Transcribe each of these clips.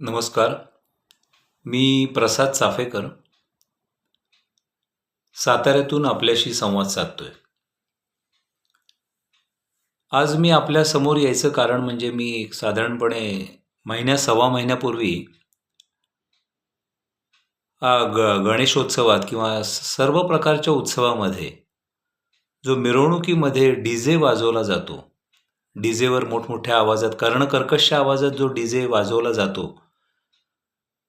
नमस्कार. मी प्रसाद चाफेकर साताऱ्यातून आपल्याशी संवाद साधतोय. आज मी आपल्या समोर यायचं कारण म्हणजे मी साधारणपणे सव्वा महिन्यापूर्वी गणेशोत्सवात किंवा सर्व प्रकारच्या उत्सवामध्ये जो मिरवणुकीमध्ये डीजे वाजवला जातो, डीजेवर मोठमोठ्या आवाजात कर्णकर्कश आवाजात जो डीजे वाजवला जातो,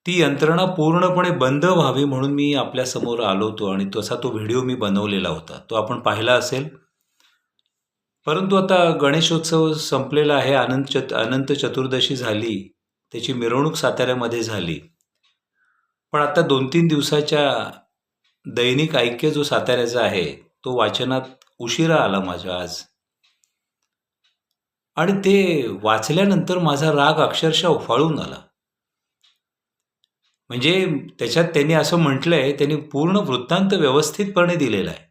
ती यंत्रणा पूर्णपणे बंद व्हावी म्हणून मी आपल्यासमोर आलो होतो आणि तसा तो व्हिडिओ मी बनवलेला होता. तो आपण पाहिला असेल. परंतु आता गणेशोत्सव संपलेला आहे. अनंत चतुर्दशी झाली. त्याची मिरवणूक साताऱ्यामध्ये झाली. पण आता 2-3 दिवसाच्या दैनिक ऐक्य जो साताऱ्याचा आहे, तो वाचनात उशिरा आला माझ्या आज. आणि ते वाचल्यानंतर माझा राग अक्षरशः उफाळून आला. म्हणजे त्याच्यात त्यांनी असं म्हटलंय, त्यांनी पूर्ण वृत्तांत व्यवस्थितपणे दिलेला आहे.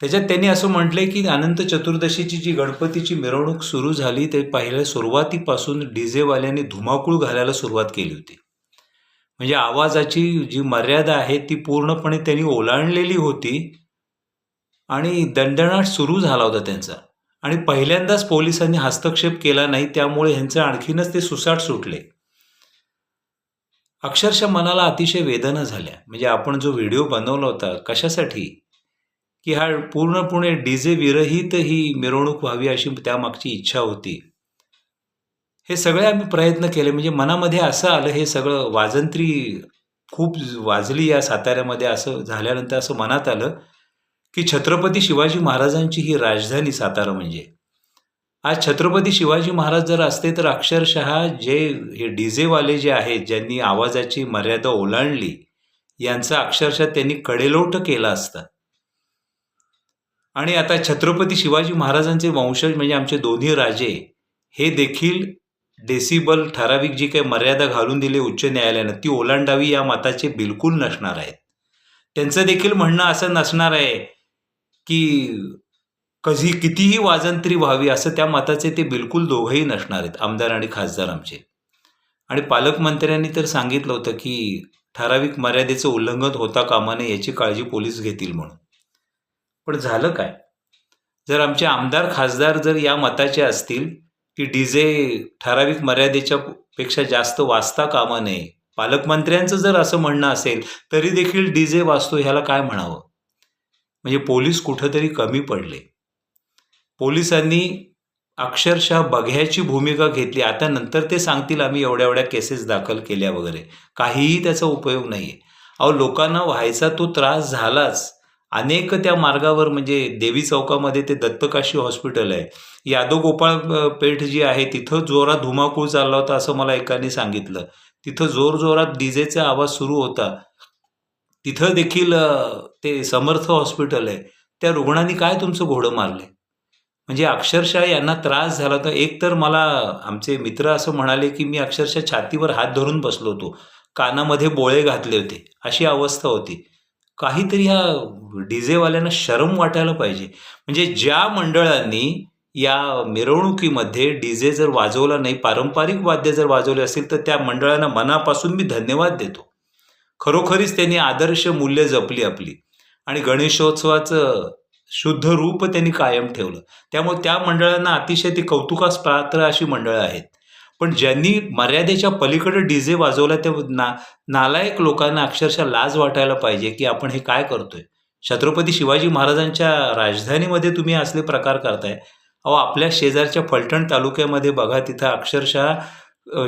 त्याच्यात त्यांनी असं म्हटलंय की अनंत चतुर्दशीची जी गणपतीची मिरवणूक सुरू झाली, ते पहिल्या सुरुवातीपासून डीजेवाल्यांनी धुमाकूळ घालायला सुरुवात केली होती. म्हणजे आवाजाची जी मर्यादा आहे ती पूर्णपणे त्यांनी ओलांडलेली होती आणि दणदणाट सुरू झाला होता त्यांचा. आणि पहिल्यांदाच पोलिसांनी हस्तक्षेप केला नाही, त्यामुळे ह्यांचं आणखीनच ते सुसाट सुटले. अक्षरशः मनाला अतिशय वेदना झाल्या. म्हणजे आपण जो व्हिडिओ बनवला होता कशासाठी, की हा पूर्णपणे डीजे विरहित ही मिरवणूक व्हावी अशी त्यामागची इच्छा होती. हे सगळे आम्ही प्रयत्न केले. म्हणजे मनामध्ये असं आलं, हे सगळं वाजंत्री खूप वाजली या साताऱ्यामध्ये, असं झाल्यानंतर असं मनात आलं की छत्रपती शिवाजी महाराजांची ही राजधानी सातारा म्हणजे. आज छत्रपती शिवाजी महाराज जर असते तर अक्षरशः जे हे डीजेवाले जे आहेत, ज्यांनी आवाजाची मर्यादा ओलांडली, यांचा अक्षरशः त्यांनी कडेलोट केला असता. आणि आता छत्रपती शिवाजी महाराजांचे वंशज म्हणजे आमचे दोन्ही राजे, हे देखील डेसिबल ठराविक जी काही मर्यादा घालून दिली उच्च न्यायालयानं, ती ओलांडावी या मताचे बिलकुल नसणार आहेत. त्यांचं देखील म्हणणं असं नसणार आहे की कितीही वाजंत्री व्हावी, असं त्या मताचे ते बिलकुल दोघंही नसणार आहेत, आमदार आणि खासदार आमचे. आणि पालकमंत्र्यांनी तर सांगितलं होतं की ठराविक मर्यादेचं उल्लंघन होता कामा नये, याची काळजी पोलीस घेतील म्हणून. पण झालं काय? जर आमचे आमदार खासदार जर या मताचे असतील की डीजे ठराविक मर्यादेच्या पेक्षा जास्त वाजता कामा नये, पालकमंत्र्यांचं जर असं म्हणणं असेल तरी देखील डीजे वाजतो, ह्याला काय म्हणावं? म्हणजे पोलीस कुठंतरी कमी पडले. पोलिसांनी अक्षरशः बघ्याची भूमिका घेतली. आता नंतर ते सांगतील आम्ही एवढ्या एवढ्या केसेस दाखल केल्या वगैरे, काहीही त्याचा उपयोग नाहीये. अहो, लोकांना व्हायचा तो त्रास झालाच. अनेक त्या मार्गावर म्हणजे देवी चौकामध्ये ते दत्तकाशी हॉस्पिटल आहे, यादव गोपाळ पेठ जी आहे, तिथं जोरात धुमाकूळ चालला होता असं मला एकाने सांगितलं. तिथं जोरजोरात डीजेचा आवाज सुरू होता. तिथं देखील ते समर्थ हॉस्पिटल आहे, त्या रुग्णांनी काय तुमचं घोडं मारले? म्हणजे अक्षरशः यांना त्रास झाला. तर एक तर मला आमचे मित्र असं म्हणाले की मी अक्षरशः छातीवर हात धरून बसलो होतो, कानामध्ये बोळे घातले होते, अशी अवस्था होती. काहीतरी ह्या डीजेवाल्यांना शरम वाटायला पाहिजे. म्हणजे ज्या मंडळांनी या मिरवणुकीमध्ये डीजे जर वाजवला नाही, पारंपरिक वाद्य जर वाजवले असतील, तर त्या मंडळांना मनापासून मी धन्यवाद देतो. खरोखरीच त्यांनी आदर्श मूल्य जपली आपली आणि गणेशोत्सवाचं शुद्ध रूप त्यांनी कायम ठेवलं. त्यामुळे त्या मंडळांना अतिशय ती कौतुकास पात्र अशी मंडळं आहेत. पण ज्यांनी मर्यादेच्या पलीकडे डीजे वाजवला, ते नालायक लोकांना अक्षरशः लाज वाटायला पाहिजे की आपण हे काय करतोय. छत्रपती शिवाजी महाराजांच्या राजधानीमध्ये तुम्ही असले प्रकार करताय. अहो, आपल्या शेजारच्या फलटण तालुक्यामध्ये बघा, तिथं अक्षरशः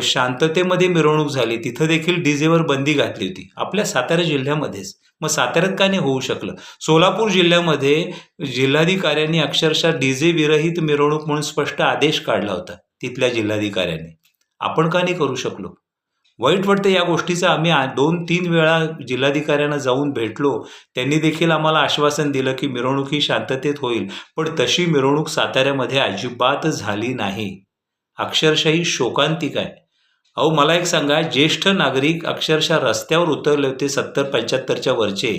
शांततेमध्ये मिरवणूक झाली, तिथं देखील डीजेवर बंदी घातली होती, आपल्या सातारा जिल्ह्यामध्येच. मग साताऱ्यात का नाही होऊ शकलं? सोलापूर जिल्ह्यामध्ये जिल्हाधिकाऱ्यांनी अक्षरशः डीजे विरहित मिरवणूक म्हणून स्पष्ट आदेश काढला होता तिथल्या जिल्हाधिकाऱ्यांनी. आपण का नाही करू शकलो? वाईट वाटतं या गोष्टीचं. आम्ही 2-3 वेळा जिल्हाधिकाऱ्यांना जाऊन भेटलो. त्यांनी देखील आम्हाला आश्वासन दिलं की मिरवणूक ही शांततेत होईल. पण तशी मिरवणूक साताऱ्यामध्ये अजिबात झाली नाही. अक्षरशः ही शोकांतिक आहे. अहो, मला एक सांगा, ज्येष्ठ नागरिक अक्षरशः रस्त्यावर उतरले होते, 70-75च्या वरचे.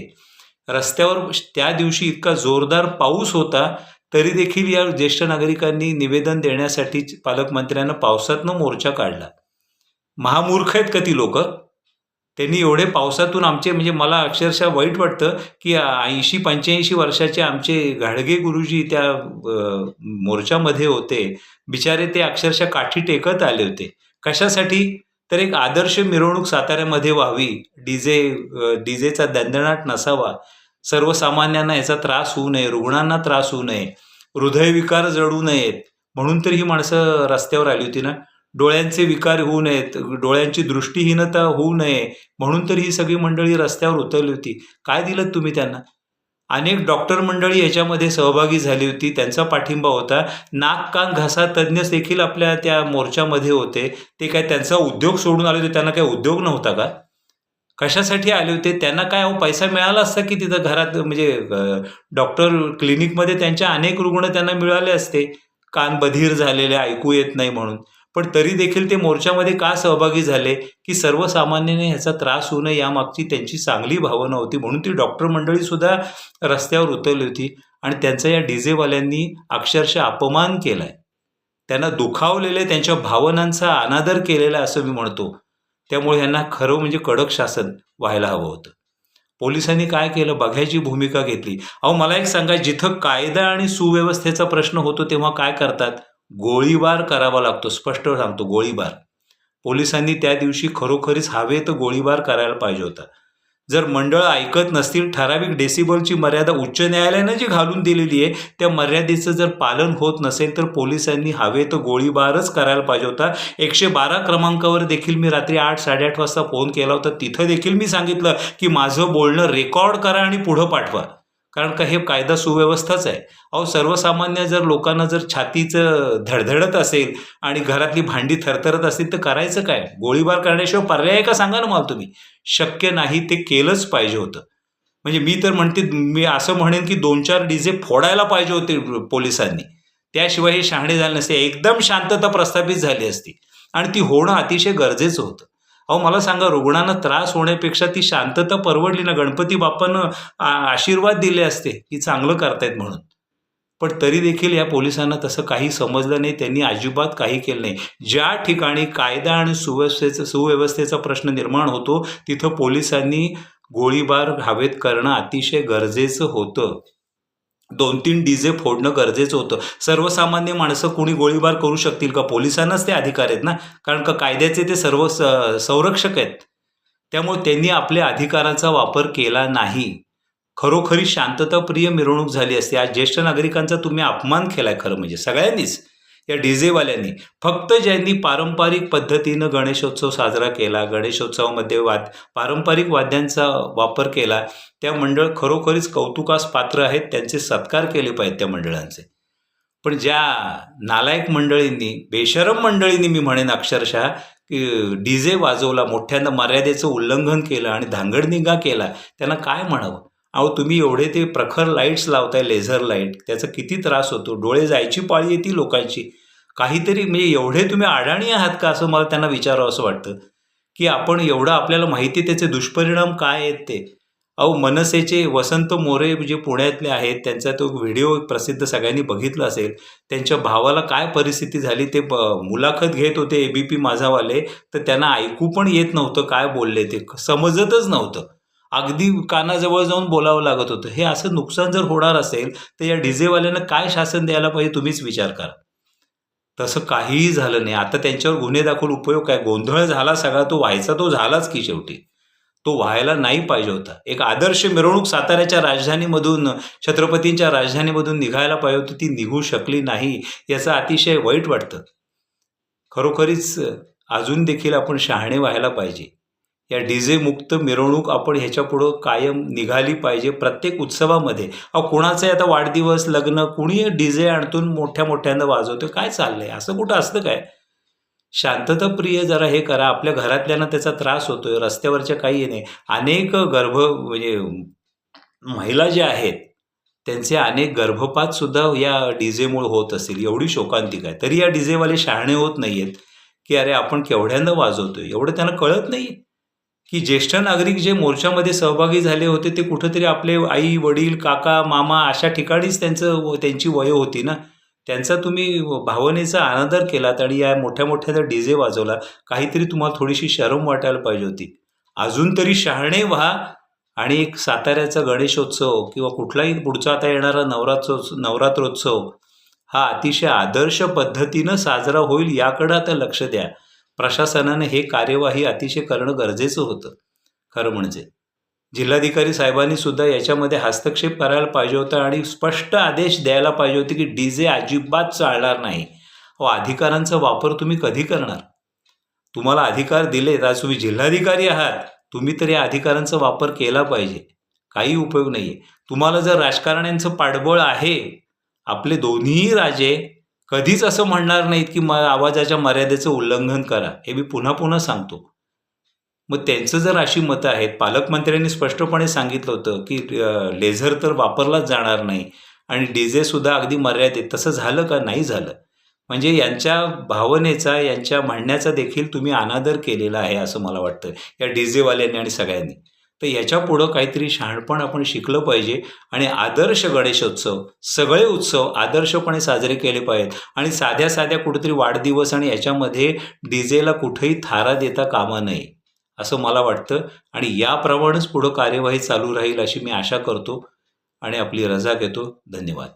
रस्त्यावर त्या दिवशी इतका जोरदार पाऊस होता, तरी देखील या ज्येष्ठ नागरिकांनी निवेदन देण्यासाठी पालकमंत्र्यांना पावसातनं मोर्चा काढला. महामूर्ख आहेत का ती लोक? त्यांनी एवढे पावसातून आमचे, म्हणजे मला अक्षरशः वाईट वाटतं की 80-85 वर्षाचे आमचे घाडगे गुरुजी त्या मोर्चामध्ये होते. बिचारे ते अक्षरशः काठी टेकत आले होते. कशासाठी? तर एक आदर्श मिरवणूक साताऱ्यामध्ये व्हावी, डीजेचा दणदणाट नसावा, सर्वसामान्यांना याचा त्रास होऊ नये, रुग्णांना त्रास होऊ नये, हृदयविकार जडू नयेत, म्हणून तर ही माणसं रस्त्यावर आली होती ना. डोळ्यांचे विकार होऊ नयेत, डोळ्यांची दृष्टीहीनता होऊ नये, म्हणून तर ही सगळी मंडळी रस्त्यावर उतरली होती. काय दिलं तुम्ही त्यांना? अनेक डॉक्टर मंडळी याच्यामध्ये सहभागी झाली होती, त्यांचा पाठिंबा होता. नाक कान घसा तज्ज्ञ देखील आपल्या त्या मोर्चामध्ये होते. ते काय त्यांचा उद्योग सोडून आले होते? त्यांना काय उद्योग नव्हता का? कशासाठी आले होते? त्यांना काय पैसा मिळाला असता की तिथं घरात, म्हणजे डॉक्टर क्लिनिकमध्ये त्यांच्या अनेक रुग्ण त्यांना मिळाले असते, कान बधीर झालेले, ऐकू येत नाही म्हणून. पण तरी देखील ते मोर्चामध्ये का सहभागी झाले? की सर्वसामान्याने ह्याचा त्रास होऊ नये यामागची त्यांची चांगली भावना होती, म्हणून ती डॉक्टर मंडळीसुद्धा रस्त्यावर उतरली होती. आणि त्यांचा या डीजेवाल्यांनी अक्षरशः अपमान केलाय, त्यांना दुखावलेले, त्यांच्या भावनांचा अनादर केलेला असं मी म्हणतो. त्यामुळे ह्यांना खरं म्हणजे कडक शासन व्हायला हवं होतं. पोलिसांनी काय केलं? बघायची भूमिका घेतली. अहो मला एक सांगा, जिथं कायदा आणि सुव्यवस्थेचा प्रश्न होतो तेव्हा काय करतात? गोळीबार करावा लागतो. स्पष्ट सांगतो, गोळीबार. पोलिसांनी त्या दिवशी खरोखरीच हवे तर गोळीबार करायला पाहिजे होता. जर मंडळ ऐकत नसतील, ठराविक डेसिबलची मर्यादा उच्च न्यायालयानं जी घालून दिलेली आहे त्या मर्यादेचं जर पालन होत नसेल तर पोलिसांनी हवे तर गोळीबारच करायला पाहिजे होता. 112 क्रमांकावर देखील मी रात्री 8-8:30 वाजता फोन केला होता. तिथं देखील मी सांगितलं की माझं बोलणं रेकॉर्ड करा आणि पुढं पाठवा, कारण का हे कायदा सुव्यवस्थाच आहे. अहो सर्वसामान्य जर लोकांना जर छातीचं धडधडत असेल आणि घरातली भांडी थरथरत असतील तर करायचं काय? गोळीबार करण्याशिवाय पर्याय का सांगा ना मला तुम्ही. शक्य नाही, ते केलंच पाहिजे होतं. म्हणजे मी असं म्हणेन की 2-4 डीजे फोडायला पाहिजे होते पोलिसांनी, त्याशिवाय हे शहाणे झाले नसते. एकदम शांतता प्रस्थापित झाली असती आणि ती होणं अतिशय गरजेचं होतं. अहो मला सांगा, रुग्णांना त्रास होण्यापेक्षा ती शांतता परवडली ना. गणपती बाप्पानं आशीर्वाद दिले असते की चांगलं करतायत म्हणून. पण तरी देखील या पोलिसांना तसं काही समजलं नाही, त्यांनी अजिबात काही केलं नाही. ज्या ठिकाणी कायदा आणि सुव्यवस्थेचा प्रश्न निर्माण होतो तिथं पोलिसांनी गोळीबार हवेत करणं अतिशय गरजेचं होतं. 2-3 डीजे फोडणं गरजेचं होतं. सर्वसामान्य माणसं कोणी गोळीबार करू शकतील का? पोलिसांनाच ते अधिकार आहेत ना, कारण का कायद्याचे ते सर्व संरक्षक आहेत. त्यामुळे त्यांनी आपल्या अधिकाराचा वापर केला नाही. खरोखरी शांतताप्रिय मिरवणूक झाली असती. आज ज्येष्ठ नागरिकांचा तुम्ही अपमान केलाय खरं म्हणजे सगळ्यांनीच, या डीजेवाल्यांनी. फक्त ज्यांनी पारंपरिक पद्धतीनं गणेशोत्सव साजरा केला, गणेशोत्सवामध्ये पारंपरिक वाद्यांचा वापर केला, त्या मंडळ खरोखरीच कौतुकास पात्र आहेत. त्यांचे सत्कार केले पाहिजेत त्या मंडळांचे. पण ज्या नालायक मंडळींनी, बेशरम मंडळींनी मी म्हणेन अक्षरशः, डीजे वाजवला, मोठ्यांदा मर्यादेचं उल्लंघन केलं आणि धांगडधिंगा केला, त्यांना काय म्हणावं? अहो तुम्ही एवढे ते प्रखर लाईट्स लावताय, लेझर लाईट, त्याचा किती त्रास होतो, डोळे जायची पाळी येते लोकांची. काहीतरी म्हणजे एवढे तुम्ही अडाणी आहात का, असं मला त्यांना विचारावं असं वाटतं. की आपण एवढं, आपल्याला माहिती त्याचे दुष्परिणाम काय आहेत ते. अहो मनसेचे वसंत मोरे जे पुण्यातले आहेत, त्यांचा तो व्हिडिओ प्रसिद्ध सगळ्यांनी बघितला असेल. त्यांच्या भावाला काय परिस्थिती झाली, ते मुलाखत घेत होते ABP माझावाले, तर त्यांना ऐकू पण येत नव्हतं काय बोलले, ते समजतच नव्हतं. अगदी कानाजवळ जाऊन बोलावं लागत होतं. हे असं नुकसान जर होणार असेल तर या डीजेवाल्यांना काय शासन द्यायला पाहिजे, तुम्हीच विचार करा. तसं काहीही झालं नाही. आता त्यांच्यावर गुन्हे दाखल उपयोग काय? गोंधळ झाला सगळा, तो व्हायचा तो झालाच की शेवटी. तो व्हायला नाही पाहिजे होता. एक आदर्श मिरवणूक साताऱ्याच्या राजधानीमधून, छत्रपतींच्या राजधानीमधून निघायला पाहिजे होती, ती निघू शकली नाही. याचं अतिशय वाईट वाटतं. खरोखरीच अजून देखील आपण शहाणे व्हायला पाहिजे. या डीजे मुक्त मिरवणूक आपण ह्याच्यापुढं कायम निघाली पाहिजे प्रत्येक उत्सवामध्ये. कोणाचाही आता वाढदिवस, लग्न, कुणी डीजे आणतून मोठ्यांदा वाजवतो. काय चाललंय? असं कुठं असतं काय? शांतताप्रिय जरा हे करा. आपल्या घरातल्यांना त्याचा त्रास होतोय, रस्त्यावरच्या काही नाही. अनेक म्हणजे महिला ज्या आहेत त्यांचे अनेक गर्भपात सुद्धा या डीजेमुळे होत असतील. एवढी शोकांतिक आहे. तरी या डीजेवाले शहाणे होत नाहीयेत की अरे आपण केवढ्यांदा वाजवतोय. एवढं त्यांना कळत नाही की ज्येष्ठ नागरिक जे मोर्चामध्ये सहभागी झाले होते ते कुठंतरी आपले आई वडील काका मामा अशा ठिकाणीच त्यांची वय होती ना. त्यांचा तुम्ही भावनेचा अनादर केलात आणि या मोठ्या मोठ्या डीजे वाजवला. काहीतरी तुम्हाला थोडीशी शरम वाटायला पाहिजे होती. अजून तरी शहाणे व्हा आणि एक साताऱ्याचा गणेशोत्सव किंवा कुठलाही पुढचा आता येणारा नवरात्रोत्सव हा अतिशय आदर्श पद्धतीनं साजरा होईल याकडं आता लक्ष द्या. प्रशासनाने हे कार्यवाही अतिशय करणं गरजेचं होतं. खरं म्हणजे जिल्हाधिकारी साहेबांनी सुद्धा याच्यामध्ये हस्तक्षेप करायला पाहिजे होता आणि स्पष्ट आदेश द्यायला पाहिजे होते की डीजे अजिबात चालणार नाही. अधिकारांचा वापर तुम्ही कधी करणार? तुम्हाला अधिकार दिलेत, आज तुम्ही जिल्हाधिकारी आहात, तुम्ही तर या अधिकारांचा वापर केला पाहिजे. काही उपयोग नाही आहे. तुम्हाला जर राजकारण्यांचं पाठबळ आहे, आपले दोन्हीही राजे कधीच असं म्हणणार नाहीत की आवाजाच्या मर्यादेचं उल्लंघन करा. हे मी पुन्हा पुन्हा सांगतो. मग त्यांचं जर अशी मतं आहेत, पालकमंत्र्यांनी स्पष्टपणे सांगितलं होतं की लेझर तर वापरलाच जाणार नाही आणि डीजे सुद्धा अगदी मर्यादित. तसं झालं का? नाही झालं. म्हणजे यांच्या भावनेचा, यांच्या म्हणण्याचा देखील तुम्ही अनादर केलेला आहे असं मला वाटतं या डीजेवाल्यांनी आणि सगळ्यांनी. तर याच्या पुढं काहीतरी शहाणपण आपण शिकलं पाहिजे आणि आदर्श गणेशोत्सव, सगळे उत्सव आदर्शपणे साजरे केले पाहिजेत आणि साध्या साध्या कुठेतरी वाढदिवस आणि याच्यामध्ये डीजेला कुठेही थारा देता कामा नये असं मला वाटतं. आणि याप्रमाणेच पुढं कार्यवाही चालू राहील अशी मी आशा करतो आणि आपली रजा घेतो. धन्यवाद.